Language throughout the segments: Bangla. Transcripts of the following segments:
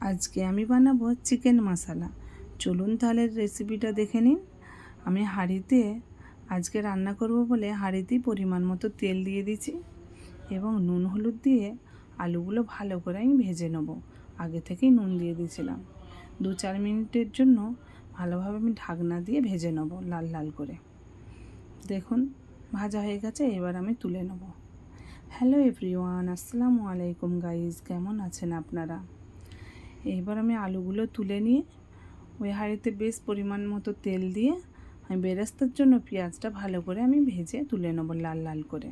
আজকে আমি বানাবো চিকেন মশলা। চলুন তাহলে রেসিপিটা দেখে নিন। আমি হাঁড়িতে আজকে রান্না করব বলে হাঁড়িতেই পরিমাণ মতো তেল দিয়ে দিয়েছি এবং নুন হলুদ দিয়ে আলুগুলো ভালো করে আমি ভেজে নেব। আগে থেকেই নুন দিয়ে দিয়েছিলাম। 2-4 মিনিটের জন্য ভালোভাবে আমি ঢাকনা দিয়ে ভেজে নেব লাল লাল করে। দেখুন ভাজা হয়ে গেছে, এবার আমি তুলে নেব। হ্যালো এভরিওয়ান, আসসালামু আলাইকুম গাইজ, কেমন আছেন আপনারা? এইবার আমি আলুগুলো তুলে নিয়ে ওই হাঁড়িতে বেশ পরিমাণ মতো তেল দিয়ে আমি বেরেস্তার জন্য পেঁয়াজটা ভালো করে আমি ভেজে তুলে নেব লাল লাল করে।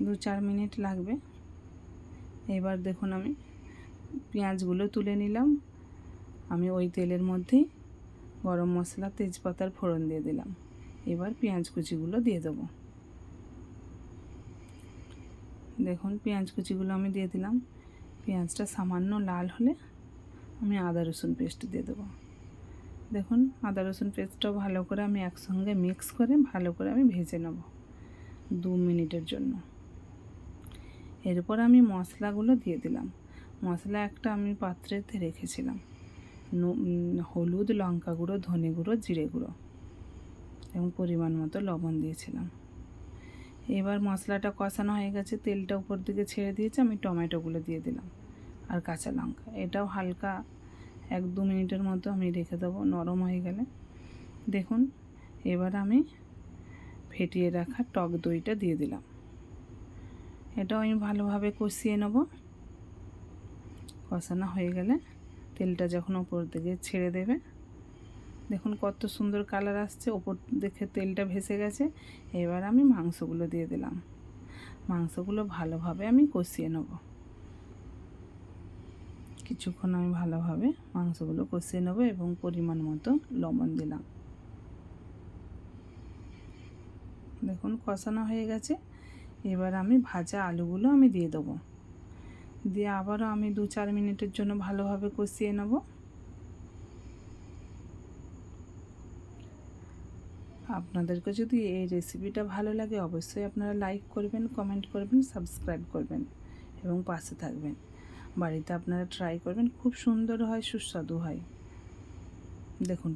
2-4 মিনিট লাগবে। এবার দেখুন আমি পেঁয়াজগুলো তুলে নিলাম। আমি ওই তেলের মধ্যেই গরম মশলা তেজপাতার ফোড়ন দিয়ে দিলাম। এবার পেঁয়াজ কুচিগুলো দিয়ে দেবো। দেখুন পেঁয়াজ কুচিগুলো আমি দিয়ে দিলাম। পেঁয়াজটা সামান্য লাল হলে আমি আদা রসুন পেস্ট দিয়ে দেবো। দেখুন আদা রসুন পেস্টটাও ভালো করে আমি একসঙ্গে মিক্স করে ভালো করে আমি ভেজে নেব 2 মিনিটের জন্য। এরপর আমি মশলাগুলো দিয়ে দিলাম। মশলা একটা আমি পাত্রেতে রেখেছিলাম। হলুদ, লঙ্কা গুঁড়ো, ধনে গুঁড়ো, জিরে গুঁড়ো এবং পরিমাণ মতো লবণ দিয়েছিলাম। এবার মশলাটা কষানো হয়ে গেছে, তেলটা উপর দিকে ছেড়ে দিয়েছে, আমি টমেটোগুলো দিয়ে দিলাম আর কাঁচা লঙ্কা। এটাও হালকা 1-2 মিনিটের মতো আমি রেখে দেবো নরম হয়ে গেলে। দেখুন এবার আমি ফেটিয়ে রাখা টক দইটা দিয়ে দিলাম। এটাও আমি ভালোভাবে কষিয়ে নেব। কষানো হয়ে গেলে তেলটা যখন ওপর দিকে ছেড়ে দেবে, দেখুন কত সুন্দর কালার আসছে, ওপর দেখে তেলটা ভেসে গেছে। এবার আমি মাংসগুলো দিয়ে দিলাম। মাংসগুলো ভালোভাবে আমি কষিয়ে নেব। কিছুক্ষণ আমি ভালোভাবে মাংসগুলো কষিয়ে নেব এবং পরিমাণ মতো লবণ দিলাম। দেখুন কষানো হয়ে গেছে। এবার আমি ভাজা আলুগুলো আমি দিয়ে দেবো। দিয়ে আবারও আমি 2-4 মিনিটের জন্য ভালোভাবে কষিয়ে নেব। আপনাদেরকে যদি এই রেসিপিটা ভালো লাগে অবশ্যই আপনারা লাইক করবেন, কমেন্ট করবেন, সাবস্ক্রাইব করবেন এবং পাশে থাকবেন। বাড়িতে আপনারা ট্রাই করবেন, খুব সুন্দর হয়, সুস্বাদু হয়। দেখুন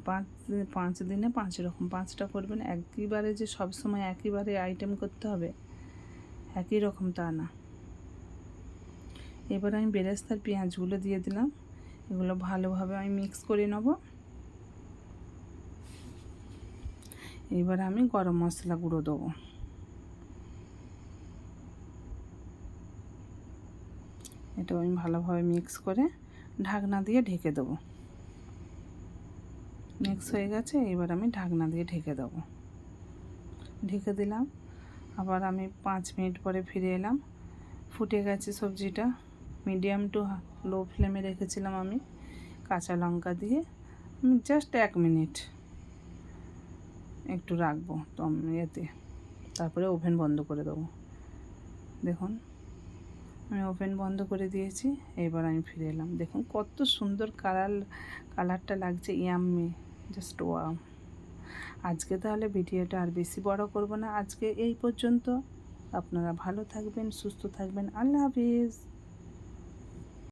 5 দিনে 5 রকম 5টা করবেন। একইবারে যে সব সময় একইবারে আইটেম করতে হবে একই রকম তা না। এবার আমি বেরেস্তার পেঁয়াজগুলো দিয়ে দিলাম। এগুলো ভালোভাবে আমি মিক্স করে নেব। এবার আমি গরম মশলা গুঁড়ো দেবো। এটাও আমি ভালোভাবে মিক্স করে ঢাকনা দিয়ে ঢেকে দেবো। মিক্স হয়ে গেছে, এবার আমি ঢাকনা দিয়ে ঢেকে দেবো। ঢেকে দিলাম। আবার আমি 5 মিনিট পরে ফিরে এলাম। ফুটে গেছে সবজিটা। মিডিয়াম টু লো ফ্লেমে রেখেছিলাম আমি। কাঁচা লঙ্কা দিয়ে আমি জাস্ট 1 মিনিট একটু রাখবো তো এতে, তারপরে ওভেন বন্ধ করে দেবো। দেখুন আমি ওভেন বন্ধ করে দিয়েছি। এবার আমি ফিরে এলাম। দেখুন কত সুন্দর কালারটা লাগছে, ইয়াম্মি, জাস্ট ওয়াও। আজকে তাহলে ভিডিওটা আর বেশি বড় করব না, আজকে এই পর্যন্ত। আপনারা ভালো থাকবেন, সুস্থ থাকবেন। আল্লাহ হাফিজ।